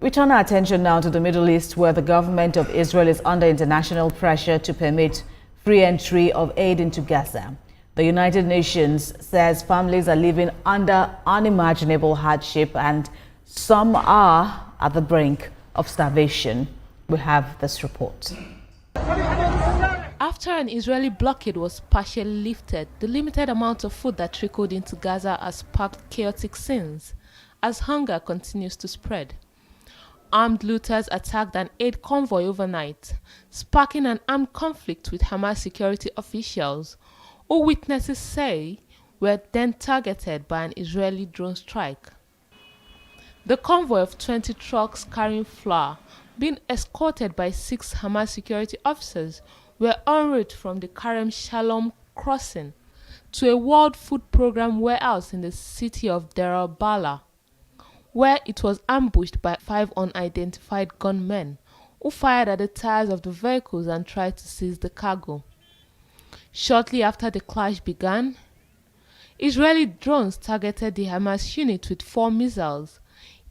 We turn our attention now to the Middle East, where the government of Israel is under international pressure to permit free entry of aid into Gaza. The United Nations says families are living under unimaginable hardship and some are at the brink of starvation. We have this report. After an Israeli blockade was partially lifted, the limited amount of food that trickled into Gaza has sparked chaotic scenes as hunger continues to spread. Armed looters attacked an aid convoy overnight, sparking an armed conflict with Hamas security officials, who witnesses say were then targeted by an Israeli drone strike. The convoy of 20 trucks carrying flour, being escorted by 6 Hamas security officers, were en route from the Karem Shalom crossing to a World Food Programme warehouse in the city of Deir al-Balah, where it was ambushed by 5 unidentified gunmen who fired at the tires of the vehicles and tried to seize the cargo. Shortly after the clash began, Israeli drones targeted the Hamas unit with 4 missiles,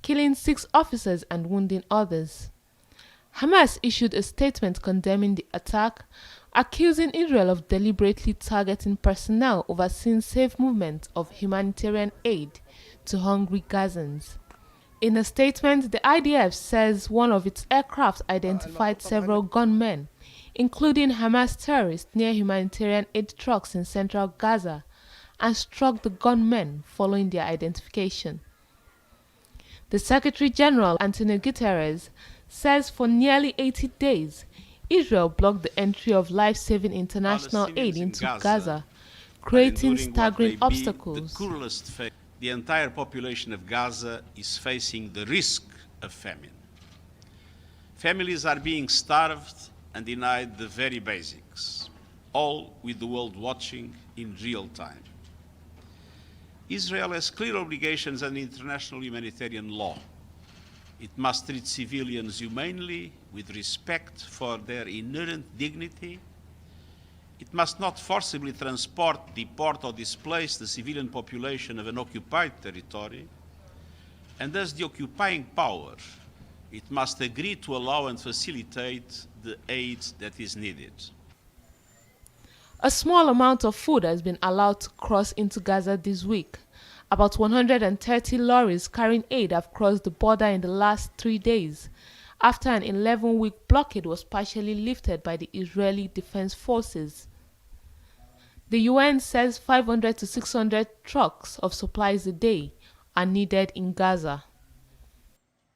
killing 6 officers and wounding others. Hamas issued a statement condemning the attack, accusing Israel of deliberately targeting personnel overseeing safe movement of humanitarian aid to hungry Gazans. In a statement, the IDF says one of its aircraft identified several gunmen, including Hamas terrorists, near humanitarian aid trucks in central Gaza, and struck the gunmen following their identification. The Secretary General, Antonio Guterres, says for nearly 80 days, Israel blocked the entry of life-saving international aid into Gaza, creating staggering obstacles. The entire population of Gaza is facing the risk of famine. Families are being starved and denied the very basics, all with the world watching in real time. Israel has clear obligations under international humanitarian law. It must treat civilians humanely, with respect for their inherent dignity. It must not forcibly transport, deport, or displace the civilian population of an occupied territory. And as the occupying power, it must agree to allow and facilitate the aid that is needed. A small amount of food has been allowed to cross into Gaza this week. About 130 lorries carrying aid have crossed the border in the last 3 days, after an 11-week blockade was partially lifted by the Israeli Defense Forces. The UN says 500 to 600 trucks of supplies a day are needed in Gaza.